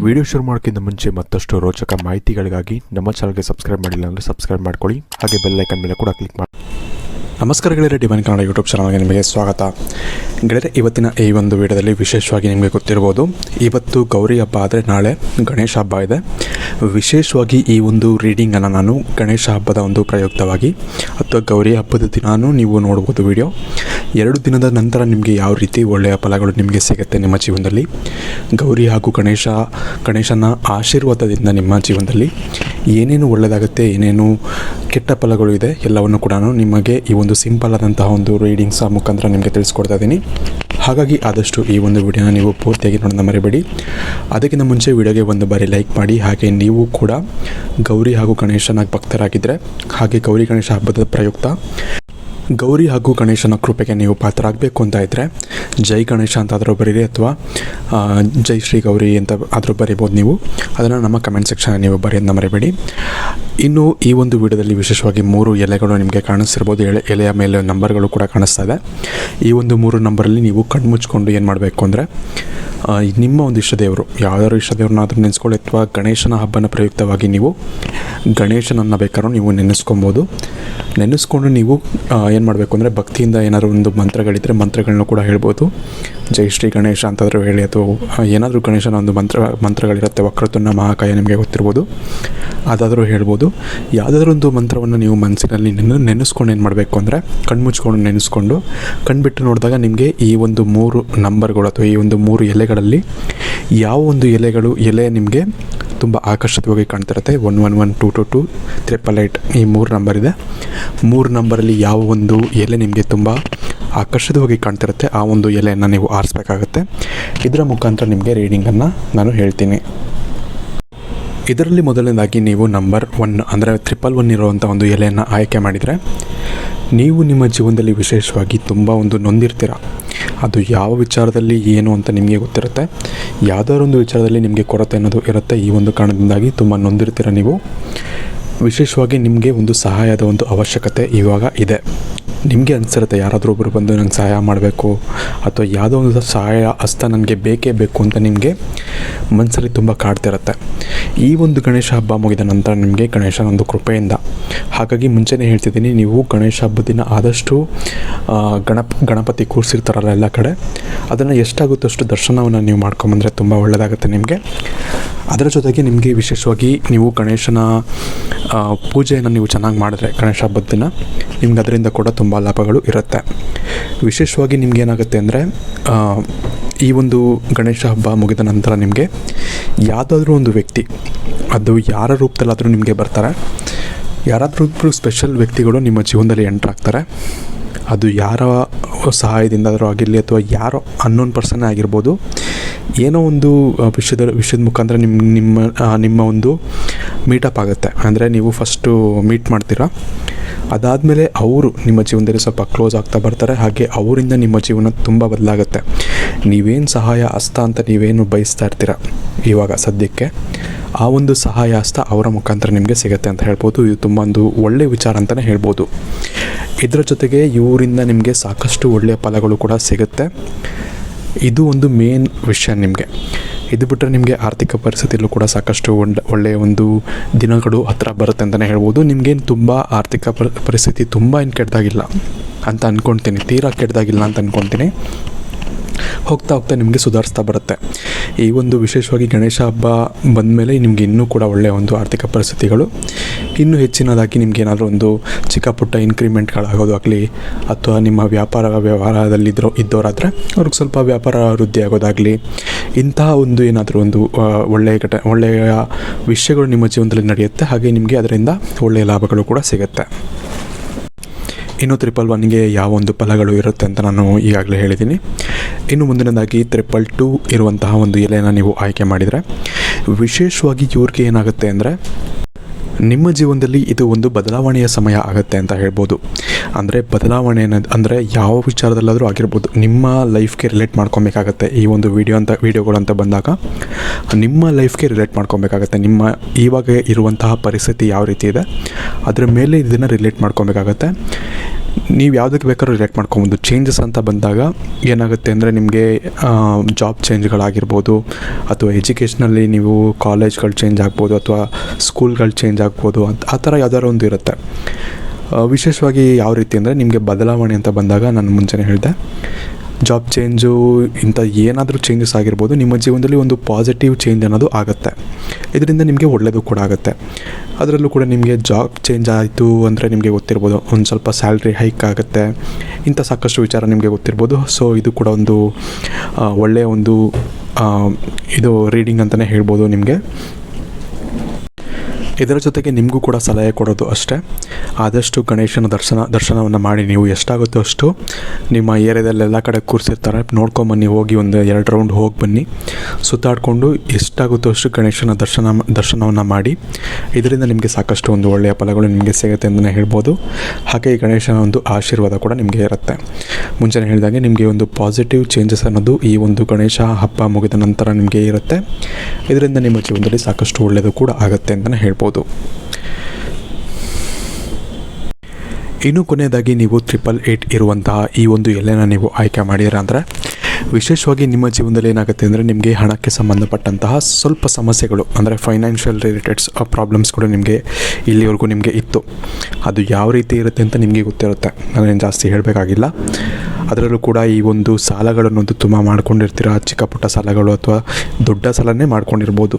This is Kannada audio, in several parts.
ವಿಡಿಯೋ ಶುರು ಮಾಡೋಕ್ಕಿಂತ ಮುಂಚೆ ಮತ್ತಷ್ಟು ರೋಚಕ ಮಾಹಿತಿಗಳಿಗಾಗಿ ನಮ್ಮ ಚಾನಲ್ಗೆ ಸಬ್ಸ್ಕ್ರೈಬ್ ಮಾಡಿಲ್ಲ ಅಂದರೆ ಸಬ್ಸ್ಕ್ರೈಬ್ ಮಾಡ್ಕೊಳ್ಳಿ. ಹಾಗೆ ಬೆಲ್ ಐಕನ್ ಮೇಲೆ ಕೂಡ ಕ್ಲಿಕ್ ಮಾಡಿ. ನಮಸ್ಕಾರ ಗೆಳೆಯರೆ, ಡಿವೈನ್ ಕನ್ನಡ ಯೂಟ್ಯೂಬ್ ಚಾನಲ್ಗೆ ನಿಮಗೆ ಸ್ವಾಗತ. ಗೆಳೆಯರೆ, ಇವತ್ತಿನ ಈ ಒಂದು ವಿಡಿಯೋದಲ್ಲಿ ವಿಶೇಷವಾಗಿ ನಿಮಗೆ ಗೊತ್ತಿರ್ಬೋದು, ಇವತ್ತು ಗೌರಿ ಹಬ್ಬ ಆದರೆ ನಾಳೆ ಗಣೇಶ ಹಬ್ಬ ಇದೆ. ವಿಶೇಷವಾಗಿ ಈ ಒಂದು ರೀಡಿಂಗನ್ನು ನಾನು ಗಣೇಶ ಹಬ್ಬದ ಒಂದು ಪ್ರಯುಕ್ತವಾಗಿ ಅಥವಾ ಗೌರಿ ಹಬ್ಬದ ದಿನಾನೂ ನೀವು ನೋಡ್ಬೋದು. ವಿಡಿಯೋ 2 ದಿನದ ನಂತರ ನಿಮಗೆ ಯಾವ ರೀತಿ ಒಳ್ಳೆಯ ಫಲಗಳು ನಿಮಗೆ ಸಿಗುತ್ತೆ ನಿಮ್ಮ ಜೀವನದಲ್ಲಿ, ಗೌರಿ ಹಾಗೂ ಗಣೇಶನ ಆಶೀರ್ವಾದದಿಂದ ನಿಮ್ಮ ಜೀವನದಲ್ಲಿ ಏನೇನು ಒಳ್ಳೆಯದಾಗುತ್ತೆ, ಏನೇನು ಕೆಟ್ಟ ಫಲಗಳು ಇದೆ, ಎಲ್ಲವನ್ನು ಕೂಡ ನಿಮಗೆ ಈ ಒಂದು ಸಿಂಪಲ್ ಆದಂತಹ ಒಂದು ರೀಡಿಂಗ್ಸ್ ಮುಖಾಂತರ ನಿಮಗೆ ತಿಳಿಸ್ಕೊಡ್ತಾ ಇದ್ದೀನಿ. ಹಾಗಾಗಿ ಆದಷ್ಟು ಈ ಒಂದು ವಿಡಿಯೋನ ನೀವು ಪೂರ್ತಿಯಾಗಿ ನೋಡೋಣ ಮರಿಬೇಡಿ. ಅದಕ್ಕಿಂತ ಮುಂಚೆ ವಿಡಿಯೋಗೆ ಒಂದು ಬಾರಿ ಲೈಕ್ ಮಾಡಿ. ಹಾಗೆ ನೀವು ಕೂಡ ಗೌರಿ ಹಾಗೂ ಗಣೇಶನ ಭಕ್ತರಾಗಿದ್ದರೆ, ಹಾಗೆ ಗೌರಿ ಗಣೇಶ ಹಬ್ಬದ ಪ್ರಯುಕ್ತ ಗೌರಿ ಹಾಗೂ ಗಣೇಶನ ಕೃಪೆಗೆ ನೀವು ಪಾತ್ರರಾಗಬೇಕು ಅಂತ ಇದ್ದರೆ ಜೈ ಗಣೇಶ ಅಂತಾದರೂ ಬರೀರಿ, ಅಥವಾ ಜೈ ಶ್ರೀ ಗೌರಿ ಅಂತ ಆದರೂ ಬರೀಬೋದು. ನೀವು ಅದನ್ನು ನಮ್ಮ ಕಮೆಂಟ್ ಸೆಕ್ಷನ್ ನೀವು ಬರೆಯೋದನ್ನ ಮರಿಬೇಡಿ. ಇನ್ನು ಈ ಒಂದು ವಿಡಿಯೋದಲ್ಲಿ ವಿಶೇಷವಾಗಿ 3 ಎಲೆಗಳು ನಿಮಗೆ ಕಾಣಿಸ್ತಿರ್ಬೋದು. ಎಲೆಯ ಮೇಲೆ ನಂಬರ್ಗಳು ಕೂಡ ಕಾಣಿಸ್ತಾ ಇದೆ. ಈ ಒಂದು 3 ನಂಬರಲ್ಲಿ ನೀವು ಕಣ್ಣು ಮುಚ್ಕೊಂಡು ಏನು ಮಾಡಬೇಕು ಅಂದರೆ, ನಿಮ್ಮ ಒಂದು ಇಷ್ಟದೇವರು, ಯಾವುದಾದ್ರು ಇಷ್ಟದೇವ್ರನ್ನಾದರೂ ನೆನೆಸ್ಕೊಳ್ಳಿ, ಅಥವಾ ಗಣೇಶನ ಹಬ್ಬನ ಪ್ರಯುಕ್ತವಾಗಿ ನೀವು ಗಣೇಶನನ್ನು ಬೇಕಾದ್ರೂ ನೀವು ನೆನೆಸ್ಕೊಂಡು ನೀವು ಏನು ಮಾಡಬೇಕು ಅಂದರೆ, ಭಕ್ತಿಯಿಂದ ಏನಾದರೂ ಒಂದು ಮಂತ್ರಗಳಿದ್ದರೆ ಮಂತ್ರಗಳನ್ನ ಕೂಡ ಹೇಳ್ಬೋದು. ಜೈ ಶ್ರೀ ಗಣೇಶ ಅಂತಾದರೂ ಹೇಳಿ, ಅಥವಾ ಏನಾದರೂ ಗಣೇಶನ ಒಂದು ಮಂತ್ರಗಳಿರುತ್ತೆ, ವಕ್ರತುಂಡ ಮಹಾಕಾಯ ನಿಮಗೆ ಗೊತ್ತಿರ್ಬೋದು, ಅದಾದರೂ ಹೇಳ್ಬೋದು. ಯಾವುದಾದ್ರೂ ಒಂದು ಮಂತ್ರವನ್ನು ನೀವು ಮನಸ್ಸಿನಲ್ಲಿ ನೆನೆಸ್ಕೊಂಡು ಏನು ಮಾಡಬೇಕು ಅಂದರೆ, ಕಣ್ಮುಚ್ಕೊಂಡು ನೆನೆಸ್ಕೊಂಡು ಕಣ್ಬಿಟ್ಟು ನೋಡಿದಾಗ ನಿಮಗೆ ಈ ಒಂದು 3 ನಂಬರ್ಗಳು ಅಥವಾ ಈ ಒಂದು 3 ಎಲೆಗಳಲ್ಲಿ ಯಾವ ಒಂದು ಎಲೆ ನಿಮಗೆ ತುಂಬ ಆಕರ್ಷಕವಾಗಿ ಕಾಣ್ತಿರುತ್ತೆ. 111 222 888 ಈ 3 ನಂಬರ್ ಇದೆ. 3 ನಂಬರಲ್ಲಿ ಯಾವ ಒಂದು ಎಲೆ ನಿಮಗೆ ತುಂಬ ಆಕರ್ಷಕವಾಗಿ ಕಾಣ್ತಿರುತ್ತೆ, ಆ ಒಂದು ಎಲೆಯನ್ನು ನೀವು ಆರಿಸ್ಬೇಕಾಗುತ್ತೆ. ಇದರ ಮುಖಾಂತರ ನಿಮಗೆ ರೀಡಿಂಗನ್ನು ನಾನು ಹೇಳ್ತೀನಿ. ಇದರಲ್ಲಿ ಮೊದಲನೇದಾಗಿ ನೀವು ನಂಬರ್ 1 ಅಂದರೆ 111 ಇರುವಂಥ ಒಂದು ಎಲೆಯನ್ನು ಆಯ್ಕೆ ಮಾಡಿದರೆ, ನೀವು ನಿಮ್ಮ ಜೀವನದಲ್ಲಿ ವಿಶೇಷವಾಗಿ ತುಂಬ ಒಂದು ನೊಂದಿರ್ತೀರ. ಅದು ಯಾವ ವಿಚಾರದಲ್ಲಿ ಏನು ಅಂತ ನಿಮಗೆ ಗೊತ್ತಿರುತ್ತೆ. ಯಾವುದಾದ್ರು ಒಂದು ವಿಚಾರದಲ್ಲಿ ನಿಮಗೆ ಕೊರತೆ ಅನ್ನೋದು ಇರುತ್ತೆ. ಈ ಒಂದು ಕಾರಣದಿಂದಾಗಿ ತುಂಬ ನೊಂದಿರ್ತೀರ ನೀವು. ವಿಶೇಷವಾಗಿ ನಿಮಗೆ ಒಂದು ಸಹಾಯದ ಒಂದು ಅವಶ್ಯಕತೆ ಇವಾಗ ಇದೆ. ನಿಮಗೆ ಅನಿಸಿರುತ್ತೆ, ಯಾರಾದರೂ ಒಬ್ಬರು ಬಂದು ನಂಗೆ ಸಹಾಯ ಮಾಡಬೇಕು, ಅಥವಾ ಯಾವುದೋ ಒಂದು ಸಹಾಯ ಹಸ್ತ ನನಗೆ ಬೇಕೇ ಬೇಕು ಅಂತ ನಿಮಗೆ ಮನಸ್ಸಲ್ಲಿ ತುಂಬ ಕಾಡ್ತಿರುತ್ತೆ. ಈ ಒಂದು ಗಣೇಶ ಹಬ್ಬ ಮುಗಿದ ನಂತರ ನಿಮಗೆ ಗಣೇಶನ ಒಂದು ಕೃಪೆಯಿಂದ, ಹಾಗಾಗಿ ಮುಂಚೆನೇ ಹೇಳ್ತಿದ್ದೀನಿ, ನೀವು ಗಣೇಶ ಹಬ್ಬದ ದಿನ ಆದಷ್ಟು ಗಣಪತಿ ಕೂರಿಸಿರ್ತಾರಲ್ಲ ಎಲ್ಲ ಕಡೆ, ಅದನ್ನು ಎಷ್ಟಾಗುತ್ತೋ ಅಷ್ಟು ದರ್ಶನವನ್ನು ನೀವು ಮಾಡ್ಕೊಂಬಂದರೆ ತುಂಬ ಒಳ್ಳೆಯದಾಗುತ್ತೆ ನಿಮಗೆ. ಅದರ ಜೊತೆಗೆ ನಿಮಗೆ ವಿಶೇಷವಾಗಿ ನೀವು ಗಣೇಶನ ಪೂಜೆಯನ್ನು ನೀವು ಚೆನ್ನಾಗಿ ಮಾಡಿದ್ರೆ ಗಣೇಶ ಹಬ್ಬದ ದಿನ ನಿಮ್ಗೆ ಅದರಿಂದ ಕೂಡ ತುಂಬ ಲಾಭಗಳು ಇರುತ್ತೆ. ವಿಶೇಷವಾಗಿ ನಿಮ್ಗೆ ಏನಾಗುತ್ತೆ ಅಂದರೆ, ಈ ಒಂದು ಗಣೇಶ ಹಬ್ಬ ಮುಗಿದ ನಂತರ ನಿಮಗೆ ಯಾವುದಾದ್ರೂ ಒಂದು ವ್ಯಕ್ತಿ, ಅದು ಯಾರ ರೂಪದಲ್ಲಾದರೂ ನಿಮಗೆ ಬರ್ತಾರೆ, ಯಾರಾದರೂ ಸ್ಪೆಷಲ್ ವ್ಯಕ್ತಿಗಳು ನಿಮ್ಮ ಜೀವನದಲ್ಲಿ ಎಂಟ್ರ್ ಆಗ್ತಾರೆ. ಅದು ಯಾರ ಸಹಾಯದಿಂದಾದರೂ ಆಗಿರಲಿ, ಅಥವಾ ಯಾರೋ ಅನ್ನೋನ್ ಪರ್ಸನ್ನೇ ಆಗಿರ್ಬೋದು. ಏನೋ ಒಂದು ವಿಷಯದ ಮುಖಾಂತರ ನಿಮ್ಮ ಒಂದು ಮೀಟಪ್ ಆಗುತ್ತೆ. ಅಂದರೆ ನೀವು ಫಸ್ಟು ಮೀಟ್ ಮಾಡ್ತೀರಾ, ಅದಾದಮೇಲೆ ಅವರು ನಿಮ್ಮ ಜೀವನದಲ್ಲಿ ಸ್ವಲ್ಪ ಕ್ಲೋಸ್ ಆಗ್ತಾ ಬರ್ತಾರೆ. ಹಾಗೆ ಅವರಿಂದ ನಿಮ್ಮ ಜೀವನ ತುಂಬ ಬದಲಾಗುತ್ತೆ. ನೀವೇನು ಸಹಾಯ ಹಸ್ತ ಅಂತ ನೀವೇನು ಬಯಸ್ತಾ ಇರ್ತೀರ ಇವಾಗ ಸದ್ಯಕ್ಕೆ, ಆ ಒಂದು ಸಹಾಯ ಹಸ್ತ ಅವರ ಮುಖಾಂತರ ನಿಮಗೆ ಸಿಗುತ್ತೆ ಅಂತ ಹೇಳ್ಬೋದು. ಇದು ತುಂಬ ಒಂದು ಒಳ್ಳೆಯ ವಿಚಾರ ಅಂತಲೇ ಹೇಳ್ಬೋದು. ಇದರ ಜೊತೆಗೆ ಇವರಿಂದ ನಿಮಗೆ ಸಾಕಷ್ಟು ಒಳ್ಳೆಯ ಫಲಗಳು ಕೂಡ ಸಿಗುತ್ತೆ. ಇದು ಒಂದು ಮೇನ್ ವಿಷಯ ನಿಮಗೆ. ಇದು ಬಿಟ್ಟರೆ ನಿಮಗೆ ಆರ್ಥಿಕ ಪರಿಸ್ಥಿತಿಯಲ್ಲೂ ಕೂಡ ಸಾಕಷ್ಟು ಒಳ್ಳೆಯ ಒಂದು ದಿನಗಳು ಹತ್ತಿರ ಬರುತ್ತೆ ಅಂತಲೇ ಹೇಳ್ಬೋದು. ನಿಮಗೇನು ತುಂಬ ಆರ್ಥಿಕ ಪರಿಸ್ಥಿತಿ ತುಂಬ ಏನು ಕೆಟ್ಟದಾಗಿಲ್ಲ ಅಂತ ಅಂದ್ಕೊಳ್ತೀನಿ, ತೀರಾ ಕೆಟ್ಟದಾಗಿಲ್ಲ ಅಂತ ಅಂದ್ಕೊಳ್ತೀನಿ. ಹೋಗ್ತಾ ನಿಮಗೆ ಸುಧಾರಿಸ್ತಾ ಬರುತ್ತೆ. ಈ ಒಂದು ವಿಶೇಷವಾಗಿ ಗಣೇಶ ಹಬ್ಬ ಬಂದಮೇಲೆ ನಿಮಗೆ ಇನ್ನೂ ಕೂಡ ಒಳ್ಳೆಯ ಒಂದು ಆರ್ಥಿಕ ಪರಿಸ್ಥಿತಿಗಳು ಇನ್ನೂ ಹೆಚ್ಚಿನದಾಗಿ ನಿಮ್ಗೆ ಏನಾದರೂ ಒಂದು ಚಿಕ್ಕ ಪುಟ್ಟ ಇನ್ಕ್ರಿಮೆಂಟ್ಗಳಾಗೋದಾಗಲಿ, ಅಥವಾ ನಿಮ್ಮ ವ್ಯವಹಾರದಲ್ಲಿ ಇದ್ದವರಾದರೆ ಅವ್ರಿಗೆ ಸ್ವಲ್ಪ ವ್ಯಾಪಾರ ವೃದ್ಧಿ ಆಗೋದಾಗಲಿ, ಇಂತಹ ಒಂದು ಏನಾದರೂ ಒಂದು ಒಳ್ಳೆಯ ವಿಷಯಗಳು ನಿಮ್ಮ ಜೀವನದಲ್ಲಿ ನಡೆಯುತ್ತೆ. ಹಾಗೆ ನಿಮಗೆ ಅದರಿಂದ ಒಳ್ಳೆಯ ಲಾಭಗಳು ಕೂಡ ಸಿಗುತ್ತೆ. ಇನ್ನು 111ಗೆ ಯಾವ ಒಂದು ಫಲಗಳು ಇರುತ್ತೆ ಅಂತ ನಾನು ಈಗಾಗಲೇ ಹೇಳಿದ್ದೀನಿ. ಇನ್ನು ಮುಂದಿನದಾಗಿ 222 ಇರುವಂತಹ ಒಂದು ಎಲೆಯನ್ನು ನೀವು ಆಯ್ಕೆ ಮಾಡಿದರೆ, ವಿಶೇಷವಾಗಿ ಇವ್ರಿಗೆ ಏನಾಗುತ್ತೆ ಅಂದರೆ, ನಿಮ್ಮ ಜೀವನದಲ್ಲಿ ಇದು ಒಂದು ಬದಲಾವಣೆಯ ಸಮಯ ಆಗುತ್ತೆ ಅಂತ ಹೇಳ್ಬೋದು. ಅಂದರೆ ಬದಲಾವಣೆ ಅಂದರೆ ಯಾವ ವಿಚಾರದಲ್ಲಾದರೂ ಆಗಿರ್ಬೋದು, ನಿಮ್ಮ ಲೈಫ್ಗೆ ರಿಲೇಟ್ ಮಾಡ್ಕೊಬೇಕಾಗತ್ತೆ. ಈ ಒಂದು ವಿಡಿಯೋಗಳಂತ ಬಂದಾಗ ನಿಮ್ಮ ಲೈಫ್ಗೆ ರಿಲೇಟ್ ಮಾಡ್ಕೊಬೇಕಾಗತ್ತೆ. ನಿಮ್ಮ ಇವಾಗ ಇರುವಂತಹ ಪರಿಸ್ಥಿತಿ ಯಾವ ರೀತಿ ಇದೆ ಅದರ ಮೇಲೆ ಇದನ್ನು ರಿಲೇಟ್ ಮಾಡ್ಕೊಬೇಕಾಗತ್ತೆ. ನೀವು ಯಾವುದಕ್ಕೆ ಬೇಕಾದ್ರೂ ರಿಲೇಟ್ ಮಾಡ್ಕೊಬೋದು. ಚೇಂಜಸ್ ಅಂತ ಬಂದಾಗ ಏನಾಗುತ್ತೆ ಅಂದರೆ ನಿಮಗೆ ಜಾಬ್ ಚೇಂಜ್ಗಳಾಗಿರ್ಬೋದು, ಅಥವಾ ಎಜುಕೇಷ್ನಲ್ಲಿ ನೀವು ಕಾಲೇಜ್ಗಳು ಚೇಂಜ್ ಆಗ್ಬೋದು, ಅಥವಾ ಸ್ಕೂಲ್ಗಳು ಚೇಂಜ್ ಆಗ್ಬೋದು, ಆ ಥರ ಯಾವ್ದಾದ್ರು ಒಂದು ಇರುತ್ತೆ. ವಿಶೇಷವಾಗಿ ಯಾವ ರೀತಿ ಅಂದರೆ ನಿಮಗೆ ಬದಲಾವಣೆ ಅಂತ ಬಂದಾಗ ನಾನು ಮುಂಚೆನೇ ಹೇಳಿದೆ, ಜಾಬ್ ಚೇಂಜು ಇಂಥ ಏನಾದರೂ ಚೇಂಜಸ್ ಆಗಿರ್ಬೋದು, ನಿಮ್ಮ ಜೀವನದಲ್ಲಿ ಒಂದು ಪಾಸಿಟಿವ್ ಚೇಂಜ್ ಅನ್ನೋದು ಆಗುತ್ತೆ. ಇದರಿಂದ ನಿಮಗೆ ಒಳ್ಳೆಯದು ಕೂಡ ಆಗುತ್ತೆ. ಅದರಲ್ಲೂ ಕೂಡ ನಿಮಗೆ ಜಾಬ್ ಚೇಂಜ್ ಆಯಿತು ಅಂದರೆ ನಿಮಗೆ ಗೊತ್ತಿರ್ಬೋದು, ಒಂದು ಸ್ವಲ್ಪ ಸ್ಯಾಲ್ರಿ ಹೈಕ್ ಆಗುತ್ತೆ, ಇಂಥ ಸಾಕಷ್ಟು ವಿಚಾರ ನಿಮಗೆ ಗೊತ್ತಿರ್ಬೋದು. ಸೊ ಇದು ಕೂಡ ಒಂದು ಒಳ್ಳೆಯ ಒಂದು ಇದು ರೀಡಿಂಗ್ ಅಂತಲೇ ಹೇಳ್ಬೋದು ನಿಮಗೆ. ಇದರ ಜೊತೆಗೆ ನಿಮಗೂ ಕೂಡ ಸಲಹೆ ಕೊಡೋದು ಅಷ್ಟೇ, ಆದಷ್ಟು ಗಣೇಶನ ದರ್ಶನವನ್ನು ಮಾಡಿ. ನೀವು ಎಷ್ಟಾಗುತ್ತೋ ಅಷ್ಟು ನಿಮ್ಮ ಏರಿಯಾದಲ್ಲೆಲ್ಲ ಕಡೆ ಕೂರಿಸಿರ್ತಾರೆ, ನೋಡ್ಕೊಂಬನ್ನಿ, ಹೋಗಿ ಒಂದು 2 ರೌಂಡ್ ಹೋಗಿ ಬನ್ನಿ, ಸುತ್ತಾಡಿಕೊಂಡು ಎಷ್ಟಾಗುತ್ತೋ ಅಷ್ಟು ಗಣೇಶನ ದರ್ಶನವನ್ನು ಮಾಡಿ. ಇದರಿಂದ ನಿಮಗೆ ಸಾಕಷ್ಟು ಒಂದು ಒಳ್ಳೆಯ ಫಲಗಳು ನಿಮಗೆ ಸಿಗುತ್ತೆ ಅಂತಲೇ ಹೇಳ್ಬೋದು. ಹಾಗೆ ಈ ಗಣೇಶನ ಒಂದು ಆಶೀರ್ವಾದ ಕೂಡ ನಿಮಗೆ ಇರುತ್ತೆ. ಮುಂಚೆನೇ ಹೇಳಿದಾಗೆ ನಿಮಗೆ ಒಂದು ಪಾಸಿಟಿವ್ ಚೇಂಜಸ್ ಅನ್ನೋದು ಈ ಒಂದು ಗಣೇಶ ಹಬ್ಬ ಮುಗಿದ ನಂತರ ನಿಮಗೆ ಇರುತ್ತೆ. ಇದರಿಂದ ನಿಮ್ಮ ಜೀವನದಲ್ಲಿ ಸಾಕಷ್ಟು ಒಳ್ಳೆಯದು ಕೂಡ ಆಗುತ್ತೆ ಅಂತಲೇ ಹೇಳ್ಬೋದು. ಇನ್ನು ಕೊನೆಯದಾಗಿ ನೀವು 888 ಇರುವಂತಹ ಈ ಒಂದು ಎಲೆನ ನೀವು ಆಯ್ಕೆ ಮಾಡಿರ ಅಂದರೆ ವಿಶೇಷವಾಗಿ ನಿಮ್ಮ ಜೀವನದಲ್ಲಿ ಏನಾಗುತ್ತೆ ಅಂದರೆ ನಿಮಗೆ ಹಣಕ್ಕೆ ಸಂಬಂಧಪಟ್ಟಂತಹ ಸ್ವಲ್ಪ ಸಮಸ್ಯೆಗಳು, ಅಂದರೆ ಫೈನಾನ್ಷಿಯಲ್ ರಿಲೇಟೆಡ್ಸ್ ಪ್ರಾಬ್ಲಮ್ಸ್ ಕೂಡ ನಿಮಗೆ ಇಲ್ಲಿವರೆಗೂ ನಿಮಗೆ ಇತ್ತು. ಅದು ಯಾವ ರೀತಿ ಇರುತ್ತೆ ಅಂತ ನಿಮಗೆ ಗೊತ್ತಿರುತ್ತೆ, ನಾನೇನು ಜಾಸ್ತಿ ಹೇಳಬೇಕಾಗಿಲ್ಲ. ಅದರಲ್ಲೂ ಕೂಡ ಈ ಒಂದು ಸಾಲಗಳನ್ನೊಂದು ತುಂಬ ಮಾಡ್ಕೊಂಡಿರ್ತೀರ, ಚಿಕ್ಕ ಪುಟ್ಟ ಸಾಲಗಳು ಅಥವಾ ದೊಡ್ಡ ಸಾಲನೇ ಮಾಡ್ಕೊಂಡಿರ್ಬೋದು.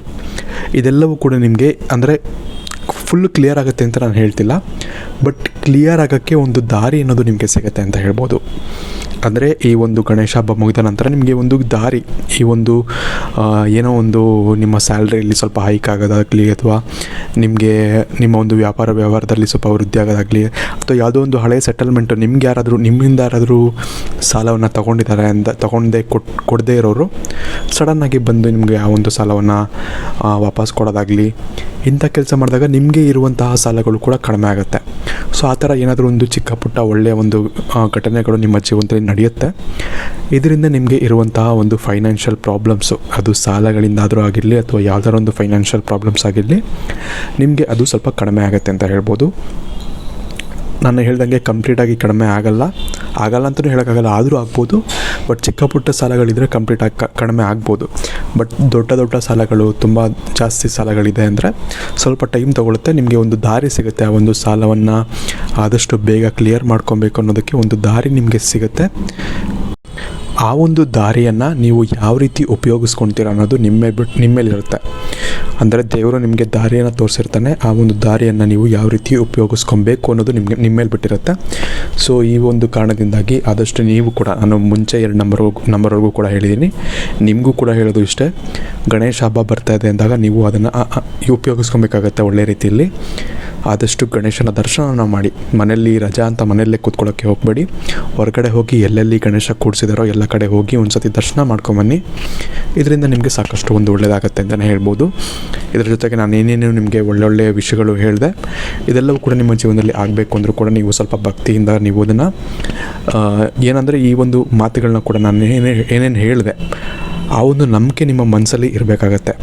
ಇದೆಲ್ಲವೂ ಕೂಡ ನಿಮಗೆ ಅಂದರೆ ಫುಲ್ ಕ್ಲಿಯರ್ ಆಗುತ್ತೆ ಅಂತ ನಾನು ಹೇಳ್ತಿಲ್ಲ, ಬಟ್ ಕ್ಲಿಯರ್ ಆಗೋಕ್ಕೆ ಒಂದು ದಾರಿ ಅನ್ನೋದು ನಿಮಗೆ ಸಿಗುತ್ತೆ ಅಂತ ಹೇಳ್ಬೋದು. ಅಂದರೆ ಈ ಒಂದು ಗಣೇಶ ಹಬ್ಬ ಮುಗಿದ ನಂತರ ನಿಮಗೆ ಒಂದು ದಾರಿ, ಈ ಒಂದು ಏನೋ ಒಂದು ನಿಮ್ಮ ಸ್ಯಾಲ್ರಿಯಲ್ಲಿ ಸ್ವಲ್ಪ ಹೈಕ್ ಆಗೋದಾಗಲಿ, ಅಥವಾ ನಿಮಗೆ ನಿಮ್ಮ ಒಂದು ವ್ಯವಹಾರದಲ್ಲಿ ಸ್ವಲ್ಪ ವೃದ್ಧಿ ಆಗೋದಾಗಲಿ, ಅಥವಾ ಯಾವುದೋ ಒಂದು ಹಳೆಯ ಸೆಟಲ್ಮೆಂಟು ನಿಮ್ಮಿಂದ ಯಾರಾದರೂ ಸಾಲವನ್ನು ಕೊಡದೇ ಇರೋರು ಸಡನ್ನಾಗಿ ಬಂದು ನಿಮಗೆ ಆ ಒಂದು ಸಾಲವನ್ನು ವಾಪಸ್ ಕೊಡೋದಾಗಲಿ, ಇಂಥ ಕೆಲಸ ಮಾಡಿದಾಗ ನಿಮಗೆ ಇರುವಂತಹ ಸಾಲಗಳು ಕೂಡ ಕಡಿಮೆ ಆಗುತ್ತೆ. ಸೊ ಆ ಥರ ಏನಾದರೂ ಒಂದು ಚಿಕ್ಕ ಪುಟ್ಟ ಒಳ್ಳೆಯ ಒಂದು ಘಟನೆಗಳು ನಿಮ್ಮ ಜೀವನದಲ್ಲಿ ನಡೆಯುತ್ತೆ. ಇದರಿಂದ ನಿಮಗೆ ಇರುವಂತಹ ಒಂದು ಫೈನಾನ್ಷಿಯಲ್ ಪ್ರಾಬ್ಲಮ್ಸು, ಅದು ಸಾಲಗಳಿಂದಾದರೂ ಆಗಿರಲಿ ಅಥವಾ ಯಾವುದಾದ್ರು ಒಂದು ಫೈನಾನ್ಷಿಯಲ್ ಪ್ರಾಬ್ಲಮ್ಸ್ ಆಗಿರಲಿ, ನಿಮಗೆ ಅದು ಸ್ವಲ್ಪ ಕಡಿಮೆ ಆಗುತ್ತೆ ಅಂತ ಹೇಳ್ಬೋದು. ನಾನು ಹೇಳ್ದಂಗೆ ಕಂಪ್ಲೀಟಾಗಿ ಕಡಿಮೆ ಆಗಲ್ಲ ಅಂತಲೂ ಹೇಳೋಕ್ಕಾಗಲ್ಲ, ಆದರೂ ಆಗ್ಬೋದು. ಬಟ್ ಚಿಕ್ಕ ಪುಟ್ಟ ಸಾಲಗಳಿದ್ದರೆ ಕಂಪ್ಲೀಟಾಗಿ ಕಡಿಮೆ ಆಗ್ಬೋದು. ಬಟ್ ದೊಡ್ಡ ಸಾಲಗಳು, ತುಂಬ ಜಾಸ್ತಿ ಸಾಲಗಳಿದೆ ಅಂದರೆ ಸ್ವಲ್ಪ ಟೈಮ್ ತೊಗೊಳುತ್ತೆ. ನಿಮಗೆ ಒಂದು ದಾರಿ ಸಿಗುತ್ತೆ, ಆ ಒಂದು ಸಾಲವನ್ನು ಆದಷ್ಟು ಬೇಗ ಕ್ಲಿಯರ್ ಮಾಡ್ಕೊಬೇಕು ಅನ್ನೋದಕ್ಕೆ ಒಂದು ದಾರಿ ನಿಮಗೆ ಸಿಗುತ್ತೆ. ಆ ಒಂದು ದಾರಿಯನ್ನು ನೀವು ಯಾವ ರೀತಿ ಉಪಯೋಗಿಸ್ಕೊಳ್ತೀರ ಅನ್ನೋದು ನಿಮ್ಮೇಲಿರುತ್ತೆ. ಅಂದರೆ ದೇವರು ನಿಮಗೆ ದಾರಿಯನ್ನು ತೋರಿಸಿರ್ತಾನೆ, ಆ ಒಂದು ದಾರಿಯನ್ನು ನೀವು ಯಾವ ರೀತಿ ಉಪಯೋಗಿಸ್ಕೊಬೇಕು ಅನ್ನೋದು ನಿಮ್ಮೇಲೆ ಬಿಟ್ಟಿರುತ್ತೆ. ಸೊ ಈ ಒಂದು ಕಾರಣದಿಂದಾಗಿ ಆದಷ್ಟು ನೀವು ಕೂಡ, ನಾನು ಮುಂಚೆ 2 ನಂಬರ್ವರೆಗೂ ಕೂಡ ಹೇಳಿದ್ದೀನಿ, ನಿಮಗೂ ಕೂಡ ಹೇಳೋದು ಇಷ್ಟೇ, ಗಣೇಶ ಹಬ್ಬ ಬರ್ತಾ ಇದೆ ಅಂದಾಗ ನೀವು ಅದನ್ನು ಉಪಯೋಗಿಸ್ಕೊಬೇಕಾಗತ್ತೆ ಒಳ್ಳೆ ರೀತಿಯಲ್ಲಿ. ಆದಷ್ಟು ಗಣೇಶನ ದರ್ಶನವನ್ನು ಮಾಡಿ. ಮನೆಯಲ್ಲಿ ರಜಾ ಅಂತ ಮನೆಯಲ್ಲೇ ಕೂತ್ಕೊಳ್ಳೋಕ್ಕೆ ಹೋಗಬೇಡಿ, ಹೊರಗಡೆ ಹೋಗಿ ಎಲ್ಲೆಲ್ಲಿ ಗಣೇಶ ಕೂಡಿಸಿದಾರೋ ಎಲ್ಲ ಕಡೆ ಹೋಗಿ ಒಂದು ಸತಿ ದರ್ಶನ ಮಾಡ್ಕೊಂಬನ್ನಿ. ಇದರಿಂದ ನಿಮಗೆ ಸಾಕಷ್ಟು ಒಂದು ಒಳ್ಳೆಯದಾಗತ್ತೆ ಅಂತಲೇ ಹೇಳ್ಬೋದು. ಇದರ ಜೊತೆಗೆ ನಾನು ಏನೇನು ನಿಮಗೆ ಒಳ್ಳೊಳ್ಳೆಯ ವಿಷಯಗಳು ಹೇಳಿದೆ, ಇದೆಲ್ಲವೂ ಕೂಡ ನಿಮ್ಮ ಜೀವನದಲ್ಲಿ ಆಗಬೇಕು ಅಂದರೂ ಕೂಡ ನೀವು ಸ್ವಲ್ಪ ಭಕ್ತಿಯಿಂದ ನೀವು ಅದನ್ನು ಏನಂದರೆ ಈ ಒಂದು ಮಾತುಗಳನ್ನ ಕೂಡ ನಾನು ಏನೇನು ಹೇಳಿದೆ ಆ ಒಂದು ನಂಬಿಕೆ ನಿಮ್ಮ ಮನಸ್ಸಲ್ಲಿ ಇರಬೇಕಾಗತ್ತೆ.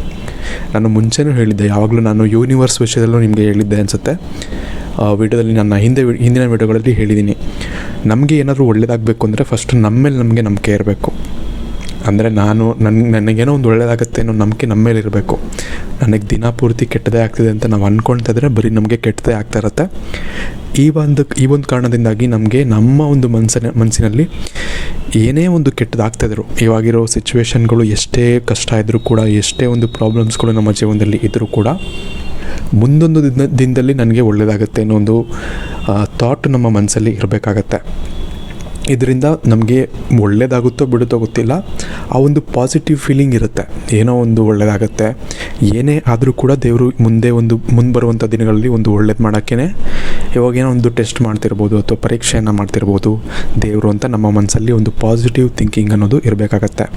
ನಾನು ಮುಂಚೆನೂ ಹೇಳಿದ್ದೆ, ಯಾವಾಗಲೂ ನಾನು ಯೂನಿವರ್ಸ್ ವಿಷಯದಲ್ಲೂ ನಿಮಗೆ ಹೇಳಿದ್ದೆ ಅನಿಸುತ್ತೆ, ವಿಡಿಯೋದಲ್ಲಿ ನನ್ನ ಹಿಂದಿನ ವಿಡಿಯೋಗಳಲ್ಲಿ ಹೇಳಿದ್ದೀನಿ. ನಮಗೆ ಏನಾದರೂ ಒಳ್ಳೆಯದಾಗಬೇಕು ಅಂದರೆ ಫಸ್ಟ್ ನಮ್ಮ ಮೇಲೆ ನಮಗೆ ನಂಬಿಕೆ ಇರಬೇಕು. ಅಂದರೆ ನನಗೇನೋ ಒಂದು ಒಳ್ಳೆಯದಾಗುತ್ತೆ ಅನ್ನೋ ನಂಬಿಕೆ ನಮ್ಮ ಮೇಲೆ ಇರಬೇಕು. ನನಗೆ ದಿನ ಪೂರ್ತಿ ಕೆಟ್ಟದೇ ಆಗ್ತಿದೆ ಅಂತ ನಾವು ಅಂದ್ಕೊಳ್ತಾ ಇದ್ದರೆ ಬರೀ ನಮಗೆ ಕೆಟ್ಟದೇ ಆಗ್ತಾ ಇರುತ್ತೆ. ಈ ಒಂದು ಕಾರಣದಿಂದಾಗಿ ನಮಗೆ ನಮ್ಮ ಒಂದು ಮನಸ್ಸಿನಲ್ಲಿ ಏನೇ ಒಂದು ಕೆಟ್ಟದಾಗ್ತಾಯಿದ್ರು, ಇವಾಗಿರೋ ಸಿಚುವೇಶನ್ಗಳು ಎಷ್ಟೇ ಕಷ್ಟ ಇದ್ದರೂ ಕೂಡ, ಎಷ್ಟೇ ಒಂದು ಪ್ರಾಬ್ಲಮ್ಸ್ಗಳು ನಮ್ಮ ಜೀವನದಲ್ಲಿ ಇದ್ದರೂ ಕೂಡ, ಮುಂದೊಂದು ದಿನದಲ್ಲಿ ನನಗೆ ಒಳ್ಳೆಯದಾಗುತ್ತೆ ಅನ್ನೋ ಒಂದು ಥಾಟ್ ನಮ್ಮ ಮನಸ್ಸಲ್ಲಿ ಇರಬೇಕಾಗತ್ತೆ. ಇದರಿಂದ ನಮಗೆ ಒಳ್ಳೆಯದಾಗುತ್ತೋ ಬಿಡುತ್ತೋ ಗೊತ್ತಿಲ್ಲ, ಆ ಒಂದು ಪಾಸಿಟಿವ್ ಫೀಲಿಂಗ್ ಇರುತ್ತೆ, ಏನೋ ಒಂದು ಒಳ್ಳೆಯದಾಗತ್ತೆ. ಏನೇ ಆದರೂ ಕೂಡ ದೇವರು ಮುಂದೆ ಬರುವಂಥ ದಿನಗಳಲ್ಲಿ ಒಂದು ಒಳ್ಳೇದು ಮಾಡೋಕ್ಕೇ ಇವಾಗೇನೋ ಒಂದು ಟೆಸ್ಟ್ ಮಾಡ್ತಿರ್ಬೋದು ಅಥವಾ ಪರೀಕ್ಷೆಯನ್ನು ಮಾಡ್ತಿರ್ಬೋದು ದೇವರು ಅಂತ ನಮ್ಮ ಮನಸ್ಸಲ್ಲಿ ಒಂದು ಪಾಸಿಟಿವ್ ಥಿಂಕಿಂಗ್ ಅನ್ನೋದು ಇರಬೇಕಾಗತ್ತೆ.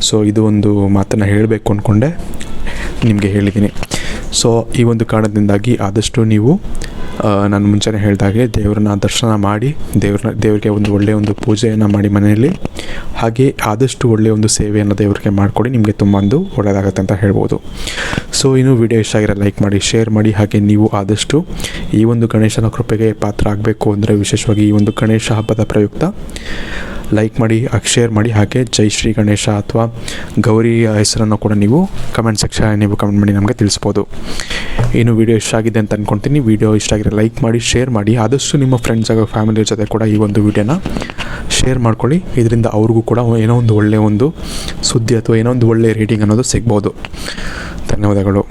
ಸೊ ಇದು ಒಂದು ಮಾತನ್ನು ಹೇಳಬೇಕು ಅಂದ್ಕೊಂಡೆ, ನಿಮಗೆ ಹೇಳಿದ್ದೀನಿ. ಸೊ ಈ ಒಂದು ಕಾರಣದಿಂದಾಗಿ ಆದಷ್ಟು ನೀವು ನಾನು ಮುಂಚೆನೇ ಹೇಳಿದಾಗೆ ದೇವ್ರನ್ನ ದರ್ಶನ ಮಾಡಿ ದೇವರಿಗೆ ಒಂದು ಒಳ್ಳೆಯ ಒಂದು ಪೂಜೆಯನ್ನು ಮಾಡಿ ಮನೆಯಲ್ಲಿ, ಹಾಗೆ ಆದಷ್ಟು ಒಳ್ಳೆಯ ಒಂದು ಸೇವೆಯನ್ನು ದೇವರಿಗೆ ಮಾಡಿಕೊಡಿ, ನಿಮಗೆ ತುಂಬ ಒಂದು ಒಳ್ಳೆಯದಾಗುತ್ತೆ ಅಂತ ಹೇಳ್ಬೋದು. ಸೊ ಇನ್ನು ವಿಡಿಯೋ ಇಷ್ಟ ಆಗಿರೋ ಲೈಕ್ ಮಾಡಿ, ಶೇರ್ ಮಾಡಿ. ಹಾಗೆ ನೀವು ಆದಷ್ಟು ಈ ಒಂದು ಗಣೇಶನ ಕೃಪೆಗೆ ಪಾತ್ರ ಆಗಬೇಕು ಅಂದರೆ, ವಿಶೇಷವಾಗಿ ಈ ಒಂದು ಗಣೇಶ ಹಬ್ಬದ ಪ್ರಯುಕ್ತ ಲೈಕ್ ಮಾಡಿ, ಶೇರ್ ಮಾಡಿ. ಹಾಗೆ ಜೈ ಶ್ರೀ ಗಣೇಶ ಅಥವಾ ಗೌರಿ ಹೆಸರನ್ನು ಕೂಡ ನೀವು ಕಮೆಂಟ್ ಮಾಡಿ ನಮಗೆ ತಿಳಿಸ್ಬೋದು. ಇನ್ನು ವಿಡಿಯೋ ಇಷ್ಟ ಆಗಿದೆ ಅಂತ ಅಂದ್ಕೊಳ್ತೀನಿ. ವಿಡಿಯೋ ಇಷ್ಟ ಆಗಿರೋ ಲೈಕ್ ಮಾಡಿ, ಶೇರ್ ಮಾಡಿ. ಆದಷ್ಟು ನಿಮ್ಮ ಫ್ರೆಂಡ್ಸ್ ಹಾಗೂ ಫ್ಯಾಮಿಲಿ ಜೊತೆ ಕೂಡ ಈ ಒಂದು ವಿಡಿಯೋನ ಶೇರ್ ಮಾಡ್ಕೊಳ್ಳಿ. ಇದರಿಂದ ಅವ್ರಿಗೂ ಕೂಡ ಏನೋ ಒಂದು ಒಳ್ಳೆಯ ಒಂದು ಸುದ್ದಿ ಅಥವಾ ಏನೋ ಒಂದು ಒಳ್ಳೆಯ ರೀಡಿಂಗ್ ಅನ್ನೋದು ಸಿಗ್ಬೋದು. ಧನ್ಯವಾದಗಳು.